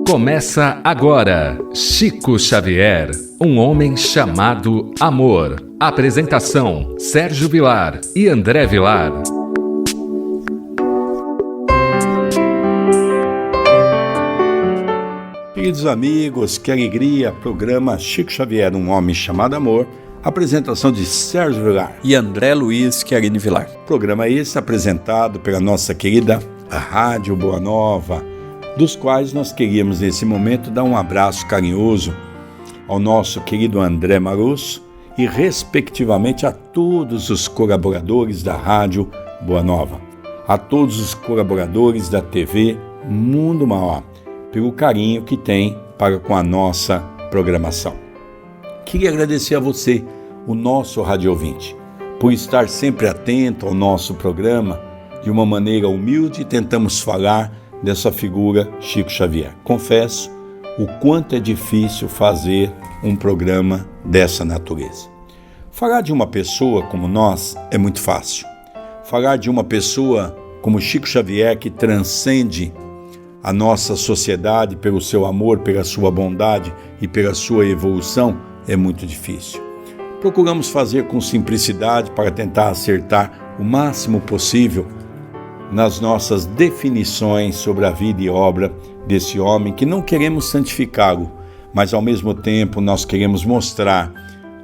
Começa agora, Chico Xavier, um homem chamado amor. Apresentação, Sérgio Vilar e André Vilar. Queridos amigos, que alegria, programa Chico Xavier, um homem chamado amor. Apresentação de Sérgio Vilar e André Luiz Chiarini Vilar. Programa esse apresentado pela nossa querida Rádio Boa Nova, dos quais nós queríamos nesse momento dar um abraço carinhoso ao nosso querido André Marusso e respectivamente a todos os colaboradores da Rádio Boa Nova, a todos os colaboradores da TV Mundo Maior, pelo carinho que tem para com a nossa programação. Queria agradecer a você, o nosso rádio ouvinte, por estar sempre atento ao nosso programa. De uma maneira humilde, tentamos falar dessa figura Chico Xavier. Confesso o quanto é difícil fazer um programa dessa natureza. Falar de uma pessoa como nós é muito fácil. Falar de uma pessoa como Chico Xavier, que transcende a nossa sociedade pelo seu amor, pela sua bondade e pela sua evolução, é muito difícil. Procuramos fazer com simplicidade para tentar acertar o máximo possível nas nossas definições sobre a vida e obra desse homem, que não queremos santificá-lo, mas ao mesmo tempo nós queremos mostrar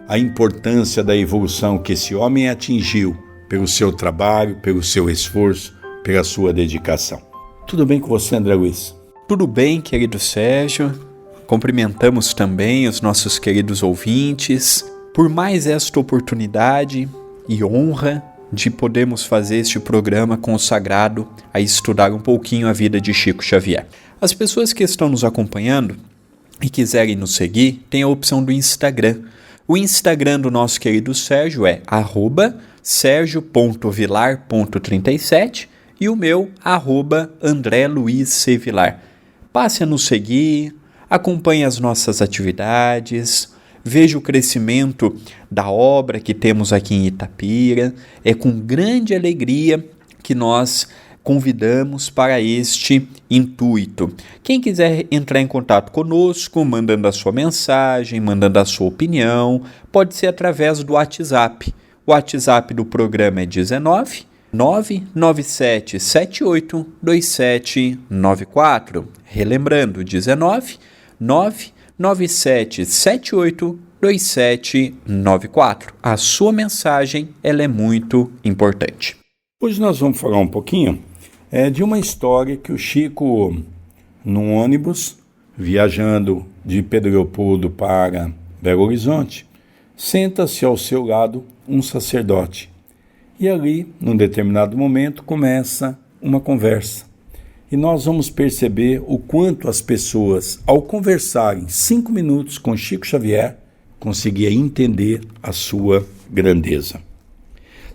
a importância da evolução que esse homem atingiu pelo seu trabalho, pelo seu esforço, pela sua dedicação. Tudo bem com você, André Luiz? Tudo bem, querido Sérgio. Cumprimentamos também os nossos queridos ouvintes por mais esta oportunidade e honra de podermos fazer este programa consagrado a estudar um pouquinho a vida de Chico Xavier. As pessoas que estão nos acompanhando e quiserem nos seguir, tem a opção do Instagram. O Instagram do nosso querido Sérgio é @sergio.vilar.37 e o meu @AndréLuizCVilar. Passe a nos seguir, acompanhe as nossas atividades, veja o crescimento da obra que temos aqui em Itapira. É com grande alegria que nós convidamos para este intuito. Quem quiser entrar em contato conosco, mandando a sua mensagem, mandando a sua opinião, pode ser através do WhatsApp. O WhatsApp do programa é 19 997782794. Relembrando, 19 997782794. A sua mensagem, ela é muito importante. Hoje nós vamos falar um pouquinho de uma história que o Chico, num ônibus, viajando de Pedro Leopoldo para Belo Horizonte, senta-se ao seu lado um sacerdote. E ali, num determinado momento, começa uma conversa. E nós vamos perceber o quanto as pessoas, ao conversarem 5 minutos com Chico Xavier, conseguiam entender a sua grandeza.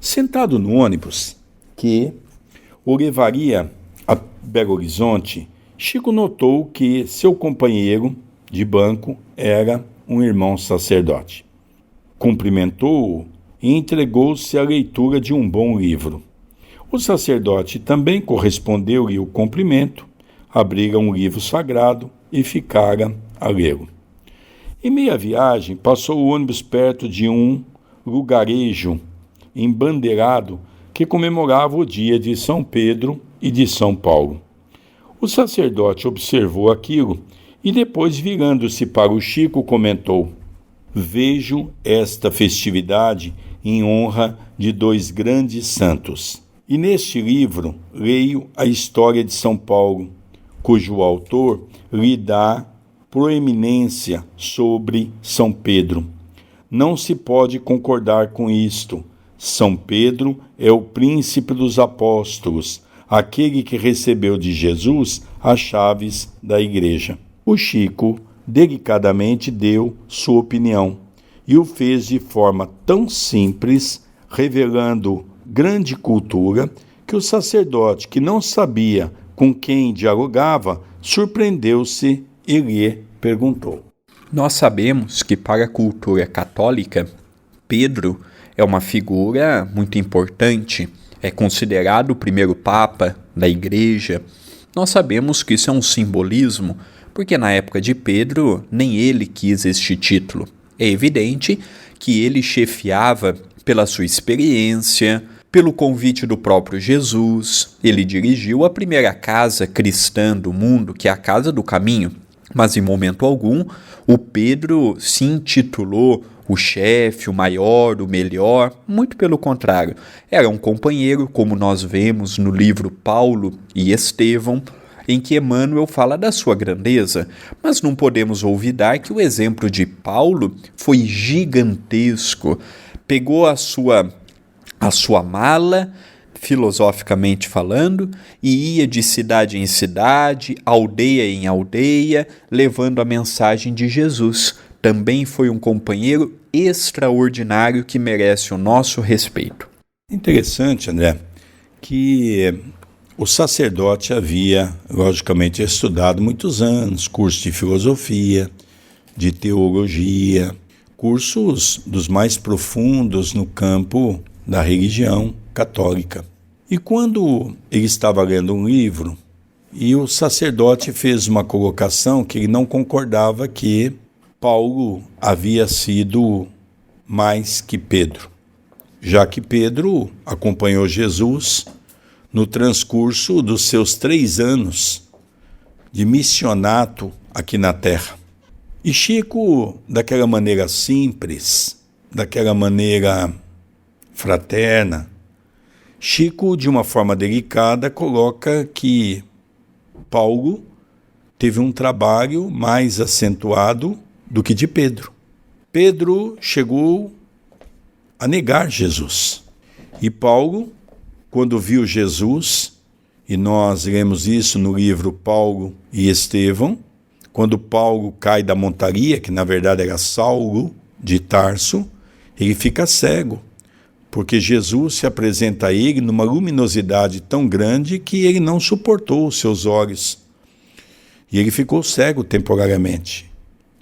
Sentado no ônibus que o levaria a Belo Horizonte, Chico notou que seu companheiro de banco era um irmão sacerdote. Cumprimentou-o e entregou-se à leitura de um bom livro. O sacerdote também correspondeu-lhe o cumprimento, abriram um livro sagrado e ficara a lê-lo. Em meia viagem, passou o ônibus perto de um lugarejo embandeirado que comemorava o dia de São Pedro e de São Paulo. O sacerdote observou aquilo e depois, virando-se para o Chico, comentou: "Vejo esta festividade em honra de 2 grandes santos. E neste livro leio a história de São Paulo, cujo autor lhe dá proeminência sobre São Pedro. Não se pode concordar com isto. São Pedro é o príncipe dos apóstolos, aquele que recebeu de Jesus as chaves da igreja." O Chico delicadamente deu sua opinião e o fez de forma tão simples, revelando grande cultura, que o sacerdote, que não sabia com quem dialogava, surpreendeu-se e lhe perguntou: Nós sabemos que para a cultura católica, Pedro é uma figura muito importante, é considerado o primeiro papa da igreja. Nós sabemos que isso é um simbolismo porque na época de Pedro nem ele quis este título. É evidente que ele chefiava pela sua experiência, pelo convite do próprio Jesus. Ele dirigiu a primeira casa cristã do mundo, que é a Casa do Caminho, mas em momento algum o Pedro se intitulou o chefe, o maior, o melhor. Muito pelo contrário, era um companheiro, como nós vemos no livro Paulo e Estevão, em que Emmanuel fala da sua grandeza, mas não podemos olvidar que o exemplo de Paulo foi gigantesco. Pegou a sua mala, filosoficamente falando, e ia de cidade em cidade, aldeia em aldeia, levando a mensagem de Jesus. Também foi um companheiro extraordinário que merece o nosso respeito. Interessante, André, que o sacerdote havia, logicamente, estudado muitos anos, cursos de filosofia, de teologia, cursos dos mais profundos no campo da religião católica. E quando ele estava lendo um livro, e o sacerdote fez uma colocação que ele não concordava que Paulo havia sido mais que Pedro, já que Pedro acompanhou Jesus no transcurso dos seus 3 anos de missionato aqui na terra. E Chico, daquela maneira simples, daquela maneira fraterna, Chico, de uma forma delicada, coloca que Paulo teve um trabalho mais acentuado do que de Pedro. Pedro chegou a negar Jesus. E Paulo, quando viu Jesus, e nós lemos isso no livro Paulo e Estevão, quando Paulo cai da montaria, que na verdade era Saulo de Tarso, ele fica cego, porque Jesus se apresenta a ele numa luminosidade tão grande que ele não suportou os seus olhos. E ele ficou cego temporariamente.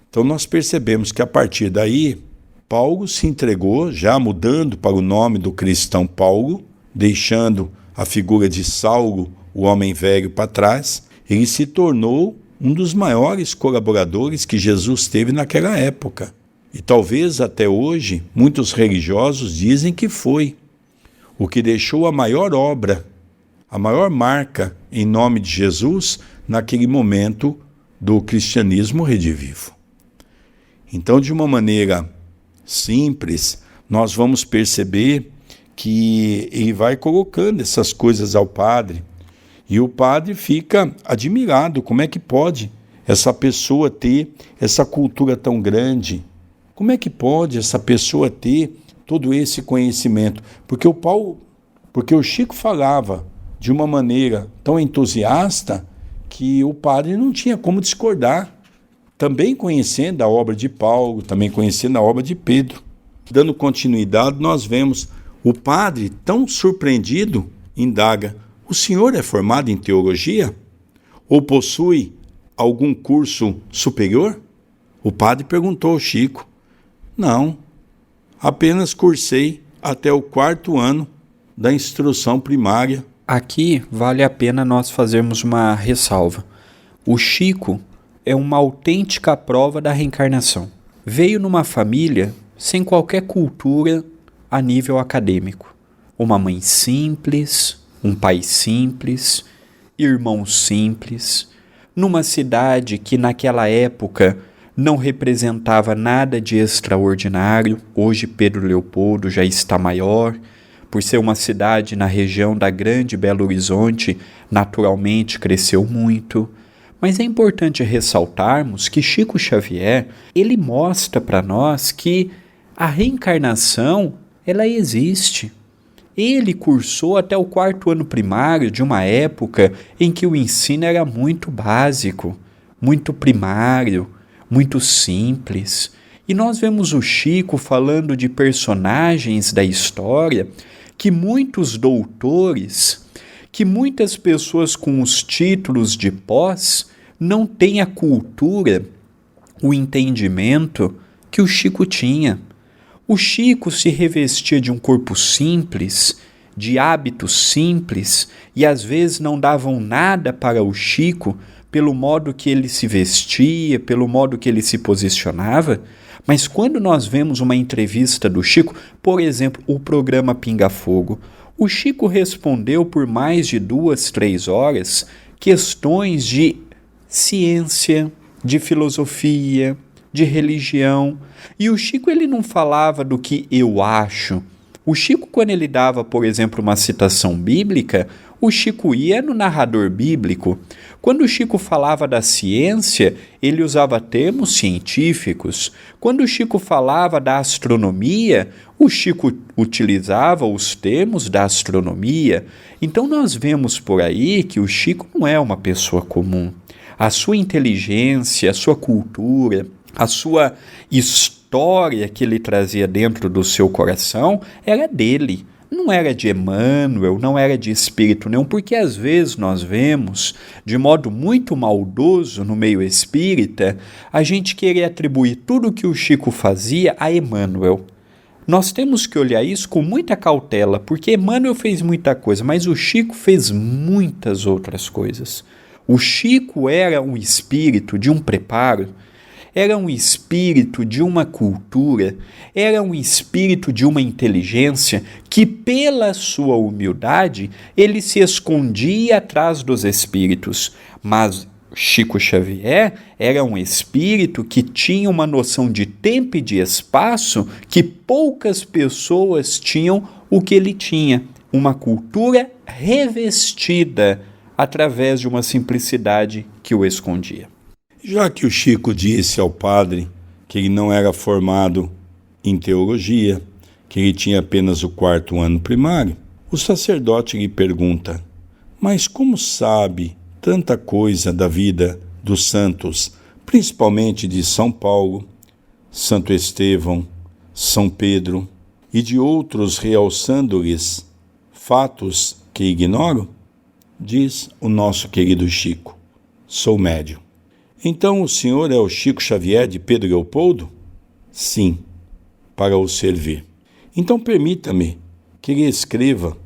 Então nós percebemos que a partir daí, Paulo se entregou, já mudando para o nome do cristão Paulo, deixando a figura de Saulo, o homem velho, para trás. Ele se tornou um dos maiores colaboradores que Jesus teve naquela época. E talvez até hoje, muitos religiosos dizem que foi o que deixou a maior obra, a maior marca em nome de Jesus naquele momento do cristianismo redivivo. Então, de uma maneira simples, nós vamos perceber que ele vai colocando essas coisas ao padre, e o padre fica admirado. Como é que pode essa pessoa ter essa cultura tão grande? Como é que pode essa pessoa ter todo esse conhecimento? Porque o Chico falava de uma maneira tão entusiasta que o padre não tinha como discordar, também conhecendo a obra de Paulo, também conhecendo a obra de Pedro. Dando continuidade, nós vemos o padre, tão surpreendido, indaga: o senhor é formado em teologia? Ou possui algum curso superior? O padre perguntou ao Chico: não, apenas cursei até o 4º ano da instrução primária. Aqui vale a pena nós fazermos uma ressalva. O Chico é uma autêntica prova da reencarnação. Veio numa família sem qualquer cultura a nível acadêmico. Uma mãe simples, um pai simples, irmãos simples, numa cidade que naquela época não representava nada de extraordinário. Hoje Pedro Leopoldo já está maior. Por ser uma cidade na região da Grande Belo Horizonte, naturalmente cresceu muito. Mas é importante ressaltarmos que Chico Xavier, ele mostra para nós que a reencarnação, ela existe. Ele cursou até o 4º ano primário de uma época em que o ensino era muito básico, muito primário, muito simples. E nós vemos o Chico falando de personagens da história que muitos doutores, que muitas pessoas com os títulos de pós não têm a cultura, o entendimento que o Chico tinha. O Chico se revestia de um corpo simples, de hábitos simples, e às vezes não davam nada para o Chico, pelo modo que ele se vestia, pelo modo que ele se posicionava, mas quando nós vemos uma entrevista do Chico, por exemplo, o programa Pinga Fogo, o Chico respondeu por mais de 2, 3 horas questões de ciência, de filosofia, de religião. E o Chico ele não falava do que eu acho. O Chico, quando ele dava, por exemplo, uma citação bíblica, o Chico ia no narrador bíblico. Quando o Chico falava da ciência, ele usava termos científicos. Quando o Chico falava da astronomia, o Chico utilizava os termos da astronomia. Então nós vemos por aí que o Chico não é uma pessoa comum. A sua inteligência, a sua cultura, a sua história que ele trazia dentro do seu coração era dele. Não era de Emmanuel, não era de espírito nenhum, porque às vezes nós vemos, de modo muito maldoso no meio espírita, a gente querer atribuir tudo o que o Chico fazia a Emmanuel. Nós temos que olhar isso com muita cautela, porque Emmanuel fez muita coisa, mas o Chico fez muitas outras coisas. O Chico era um espírito de um preparo, era um espírito de uma cultura, era um espírito de uma inteligência que, pela sua humildade, ele se escondia atrás dos espíritos. Mas Chico Xavier era um espírito que tinha uma noção de tempo e de espaço que poucas pessoas tinham o que ele tinha. Uma cultura revestida através de uma simplicidade que o escondia. Já que o Chico disse ao padre que ele não era formado em teologia, que ele tinha apenas o 4º ano primário, o sacerdote lhe pergunta: mas como sabe tanta coisa da vida dos santos, principalmente de São Paulo, Santo Estevão, São Pedro e de outros, realçando-lhes fatos que ignoro? Diz o nosso querido Chico: sou médium. Então o senhor é o Chico Xavier de Pedro Leopoldo? Sim, para o servir. Então permita-me que lhe escreva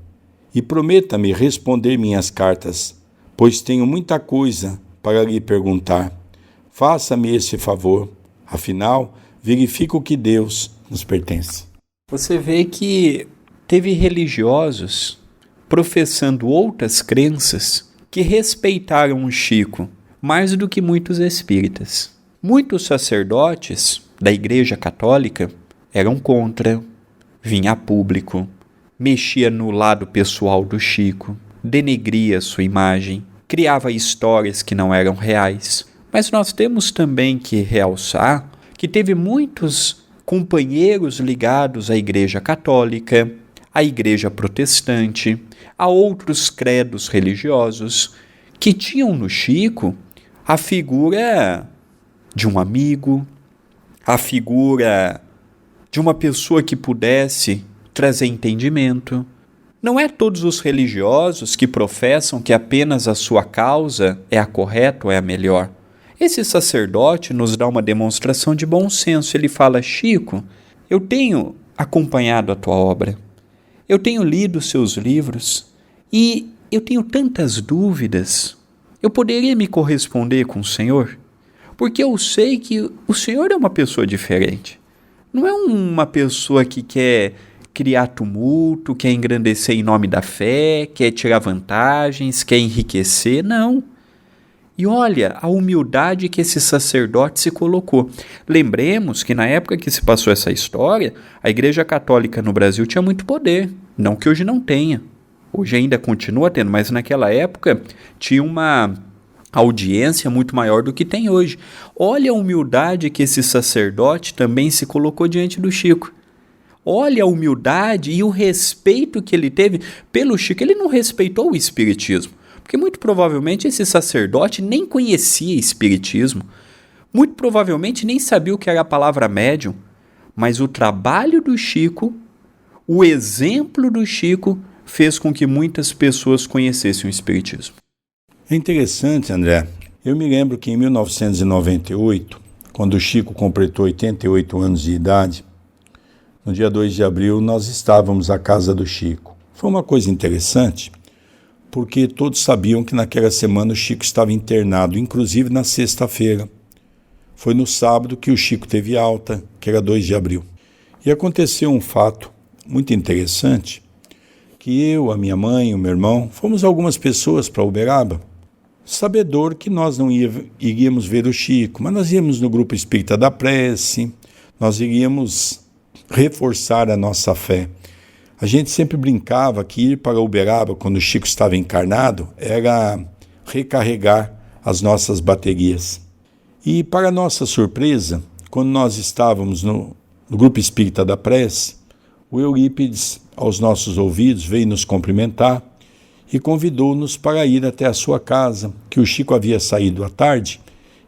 e prometa-me responder minhas cartas, pois tenho muita coisa para lhe perguntar. Faça-me esse favor, afinal, verifico que Deus nos pertence. Você vê que teve religiosos professando outras crenças que respeitaram o Chico mais do que muitos espíritas. Muitos sacerdotes da Igreja Católica eram contra, vinha a público, mexia no lado pessoal do Chico, denegria sua imagem, criava histórias que não eram reais. Mas nós temos também que realçar que teve muitos companheiros ligados à Igreja Católica, à Igreja Protestante, a outros credos religiosos, que tinham no Chico a figura de um amigo, a figura de uma pessoa que pudesse trazer entendimento. Não é todos os religiosos que professam que apenas a sua causa é a correta ou é a melhor. Esse sacerdote nos dá uma demonstração de bom senso. Ele fala: Chico, eu tenho acompanhado a tua obra, eu tenho lido seus livros e eu tenho tantas dúvidas. Eu poderia me corresponder com o Senhor? Porque eu sei que o Senhor é uma pessoa diferente. Não é uma pessoa que quer criar tumulto, quer engrandecer em nome da fé, quer tirar vantagens, quer enriquecer. Não. E olha a humildade que esse sacerdote se colocou. Lembremos que na época que se passou essa história, a Igreja Católica no Brasil tinha muito poder. Não que hoje não tenha. Hoje ainda continua tendo, mas naquela época tinha uma audiência muito maior do que tem hoje. Olha a humildade que esse sacerdote também se colocou diante do Chico. Olha a humildade e o respeito que ele teve pelo Chico. Ele não respeitou o espiritismo, porque muito provavelmente esse sacerdote nem conhecia espiritismo. Muito provavelmente nem sabia o que era a palavra médium. Mas o trabalho do Chico, o exemplo do Chico, fez com que muitas pessoas conhecessem o espiritismo. É interessante, André. Eu me lembro que em 1998, quando o Chico completou 88 anos de idade, no dia 2 de abril, nós estávamos à casa do Chico. Foi uma coisa interessante, porque todos sabiam que naquela semana o Chico estava internado, inclusive na sexta-feira. Foi no sábado que o Chico teve alta, que era 2 de abril. E aconteceu um fato muito interessante, que eu, a minha mãe, o meu irmão, fomos algumas pessoas para Uberaba, sabedor que nós não iríamos ver o Chico, mas nós íamos no grupo Espírita da Prece, nós iríamos reforçar a nossa fé. A gente sempre brincava que ir para Uberaba, quando o Chico estava encarnado, era recarregar as nossas baterias. E, para nossa surpresa, quando nós estávamos no grupo Espírita da Prece, o Eurípides, aos nossos ouvidos, veio nos cumprimentar e convidou-nos para ir até a sua casa, que o Chico havia saído à tarde,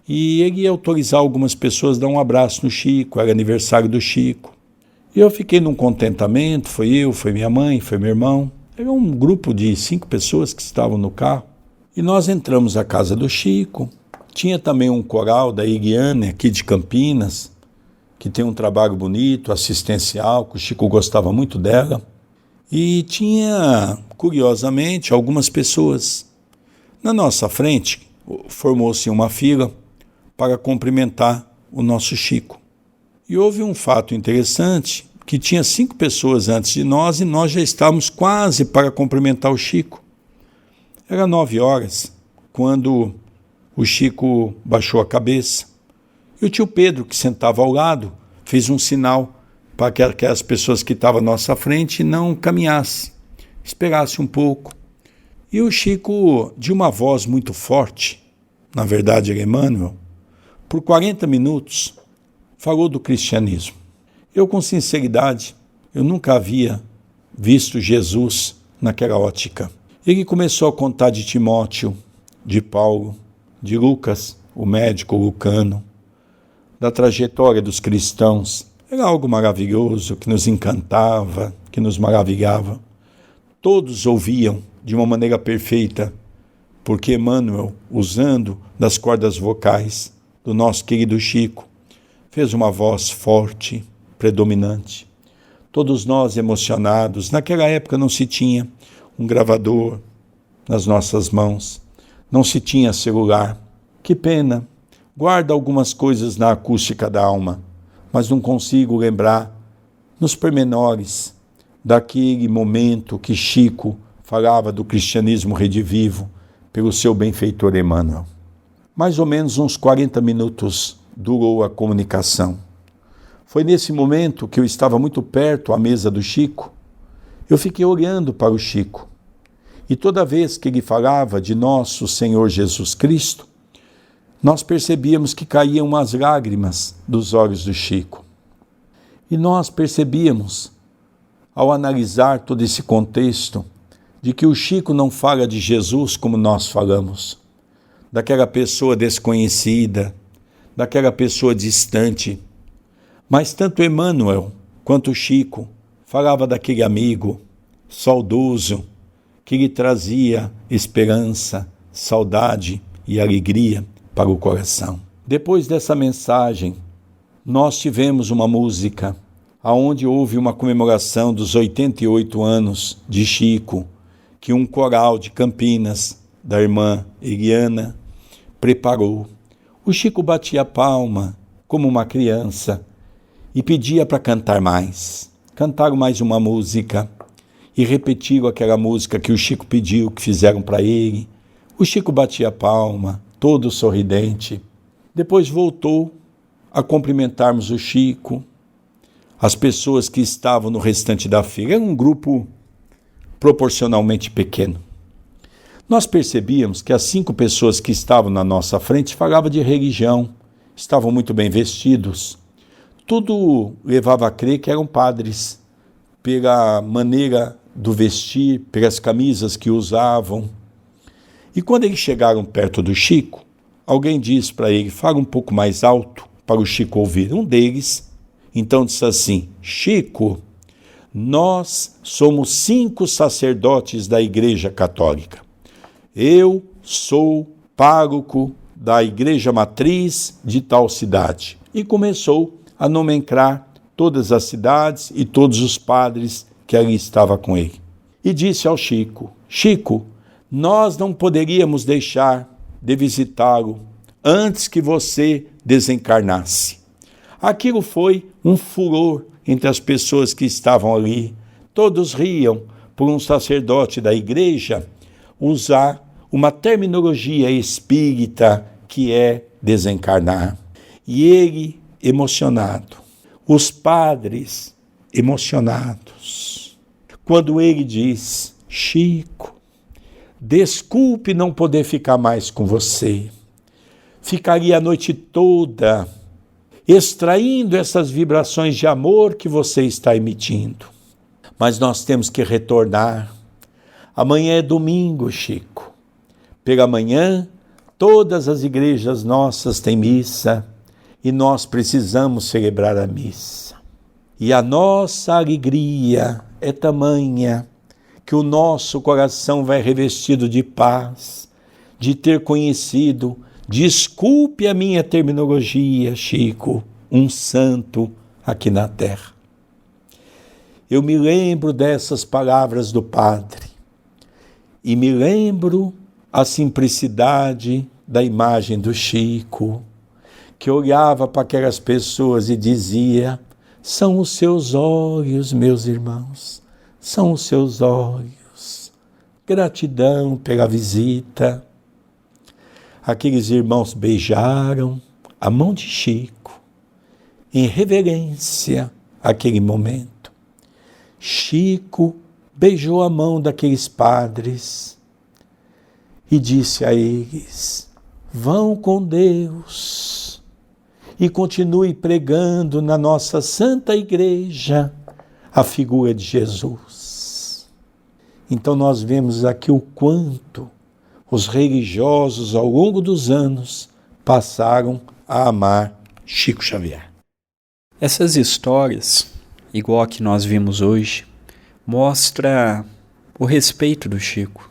e ele ia autorizar algumas pessoas a dar um abraço no Chico, era aniversário do Chico. E eu fiquei num contentamento, foi eu, foi minha mãe, foi meu irmão. Era um grupo de 5 pessoas que estavam no carro. E nós entramos à casa do Chico. Tinha também um coral da Iriane, aqui de Campinas, que tem um trabalho bonito, assistencial, que o Chico gostava muito dela. E tinha, curiosamente, algumas pessoas. Na nossa frente, formou-se uma fila para cumprimentar o nosso Chico. E houve um fato interessante, que tinha 5 pessoas antes de nós e nós já estávamos quase para cumprimentar o Chico. Era 9 horas, quando o Chico baixou a cabeça. E o tio Pedro, que sentava ao lado, fez um sinal para que aquelas pessoas que estavam à nossa frente não caminhassem, esperassem um pouco. E o Chico, de uma voz muito forte, na verdade era Emmanuel, por 40 minutos, falou do cristianismo. Eu, com sinceridade, eu nunca havia visto Jesus naquela ótica. Ele começou a contar de Timóteo, de Paulo, de Lucas, o médico lucano, da trajetória dos cristãos. Era algo maravilhoso, que nos encantava, que nos maravilhava. Todos ouviam de uma maneira perfeita, porque Emmanuel, usando das cordas vocais do nosso querido Chico, fez uma voz forte, predominante. Todos nós emocionados. Naquela época não se tinha um gravador nas nossas mãos, não se tinha celular. Que pena, guardo algumas coisas na acústica da alma, mas não consigo lembrar nos pormenores daquele momento que Chico falava do cristianismo redivivo pelo seu benfeitor Emmanuel. Mais ou menos uns 40 minutos durou a comunicação. Foi nesse momento que eu estava muito perto à mesa do Chico. Eu fiquei olhando para o Chico. E toda vez que ele falava de nosso Senhor Jesus Cristo, nós percebíamos que caíam umas lágrimas dos olhos do Chico. E nós percebíamos, ao analisar todo esse contexto, de que o Chico não fala de Jesus como nós falamos, daquela pessoa desconhecida, daquela pessoa distante. Mas tanto Emmanuel quanto Chico falava daquele amigo saudoso que lhe trazia esperança, saudade e alegria para o coração. Depois dessa mensagem, nós tivemos uma música onde houve uma comemoração dos 88 anos de Chico, que um coral de Campinas, da irmã Eliana, preparou. O Chico batia a palma como uma criança e pedia para cantar mais. Cantaram mais uma música e repetiram aquela música que o Chico pediu, que fizeram para ele. O Chico batia a palma, todo sorridente. Depois voltou a cumprimentarmos o Chico, as pessoas que estavam no restante da fila. Era um grupo proporcionalmente pequeno. Nós percebíamos que as 5 pessoas que estavam na nossa frente falavam de religião, estavam muito bem vestidos. Tudo levava a crer que eram padres, pela maneira do vestir, pelas camisas que usavam. E quando eles chegaram perto do Chico, alguém disse para ele, fala um pouco mais alto para o Chico ouvir. Um deles, então, disse assim, Chico, nós somos 5 sacerdotes da Igreja Católica. Eu sou pároco da Igreja Matriz de tal cidade. E começou a nomenclar todas as cidades e todos os padres que ali estavam com ele. E disse ao Chico, Chico, nós não poderíamos deixar de visitá-lo antes que você desencarnasse. Aquilo foi um furor entre as pessoas que estavam ali. Todos riam por um sacerdote da igreja usar uma terminologia espírita que é desencarnar. E ele emocionado, os padres emocionados, quando ele diz: Chico, desculpe não poder ficar mais com você. Ficaria a noite toda extraindo essas vibrações de amor que você está emitindo. Mas nós temos que retornar. Amanhã é domingo, Chico. Pela manhã, todas as igrejas nossas têm missa e nós precisamos celebrar a missa. E a nossa alegria é tamanha que o nosso coração vai revestido de paz, de ter conhecido, desculpe a minha terminologia, Chico, um santo aqui na terra. Eu me lembro dessas palavras do Padre e me lembro a simplicidade da imagem do Chico, que olhava para aquelas pessoas e dizia: são os seus olhos, meus irmãos, são os seus olhos. Gratidão pela visita. Aqueles irmãos beijaram a mão de Chico, em reverência àquele momento. Chico beijou a mão daqueles padres e disse a eles: vão com Deus e continue pregando na nossa Santa Igreja a figura de Jesus. Então nós vemos aqui o quanto os religiosos, ao longo dos anos, passaram a amar Chico Xavier. Essas histórias, igual a que nós vimos hoje, mostra o respeito do Chico.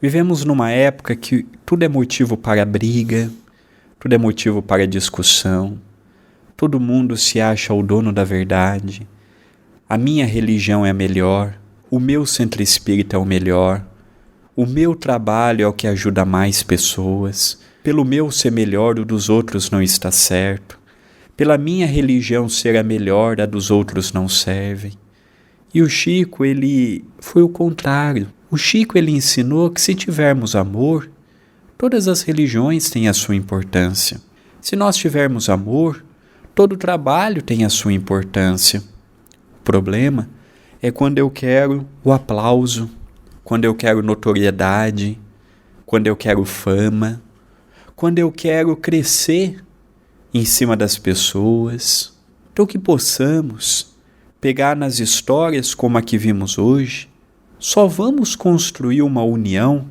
Vivemos numa época que tudo é motivo para briga, tudo é motivo para discussão, todo mundo se acha o dono da verdade, a minha religião é a melhor, o meu centro espírita é o melhor, o meu trabalho é o que ajuda mais pessoas, pelo meu ser melhor, o dos outros não está certo, pela minha religião ser a melhor, a dos outros não serve. E o Chico, ele foi o contrário. O Chico, ele ensinou que se tivermos amor, todas as religiões têm a sua importância. Se nós tivermos amor, todo trabalho tem a sua importância. O problema é quando eu quero o aplauso, quando eu quero notoriedade, quando eu quero fama, quando eu quero crescer em cima das pessoas. Então que possamos pegar nas histórias como a que vimos hoje, só vamos construir uma união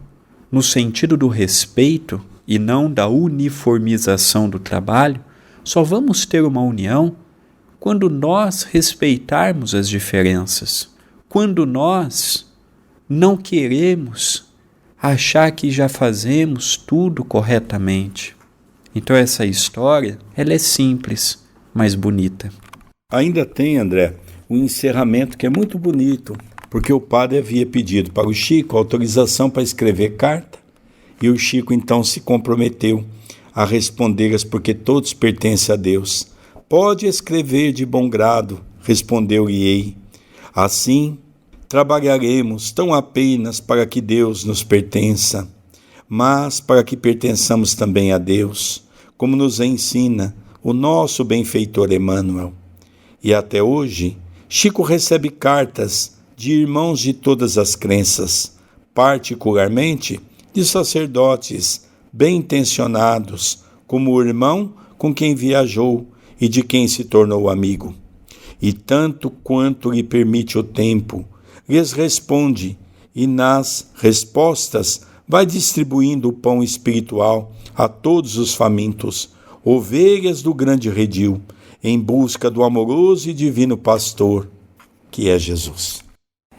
no sentido do respeito e não da uniformização do trabalho, só vamos ter uma união quando nós respeitarmos as diferenças, quando nós não queremos achar que já fazemos tudo corretamente. Então essa história, ela é simples, mas bonita. Ainda tem, André, o encerramento que é muito bonito, porque o padre havia pedido para o Chico autorização para escrever carta, e o Chico então se comprometeu a responder-as, porque todos pertencem a Deus. Pode escrever de bom grado, respondeu-lhe. Assim, trabalharemos tão apenas para que Deus nos pertença, mas para que pertençamos também a Deus, como nos ensina o nosso benfeitor Emmanuel. E até hoje, Chico recebe cartas de irmãos de todas as crenças, particularmente de sacerdotes bem-intencionados, como o irmão com quem viajou e de quem se tornou amigo. E tanto quanto lhe permite o tempo, lhes responde, e nas respostas vai distribuindo o pão espiritual a todos os famintos, ovelhas do grande redil, em busca do amoroso e divino pastor, que é Jesus.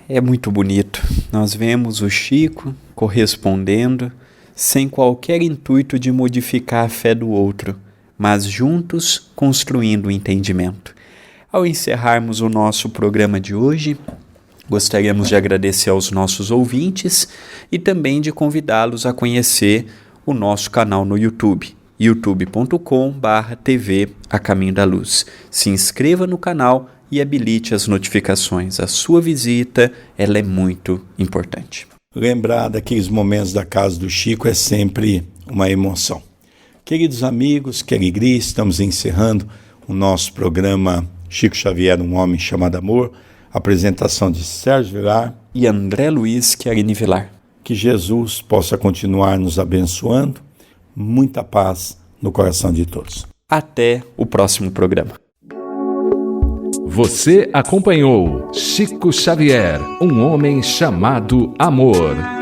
É muito bonito. Nós vemos o Chico correspondendo sem qualquer intuito de modificar a fé do outro, mas juntos construindo o entendimento. Ao encerrarmos o nosso programa de hoje, Gostaríamos de agradecer aos nossos ouvintes e também de convidá-los a conhecer o nosso canal no YouTube, youtube.com/TV A Caminho da Luz. Se inscreva no canal e habilite as notificações. A sua visita, ela é muito importante. Lembrar daqueles momentos da casa do Chico é sempre uma emoção. Queridos amigos, que alegria, estamos encerrando o nosso programa Chico Xavier, um homem chamado Amor, apresentação de Sérgio Vilar e André Luiz Chiarini Vilar. Que Jesus possa continuar nos abençoando, muita paz no coração de todos. Até o próximo programa. Você acompanhou Chico Xavier, um homem chamado Amor.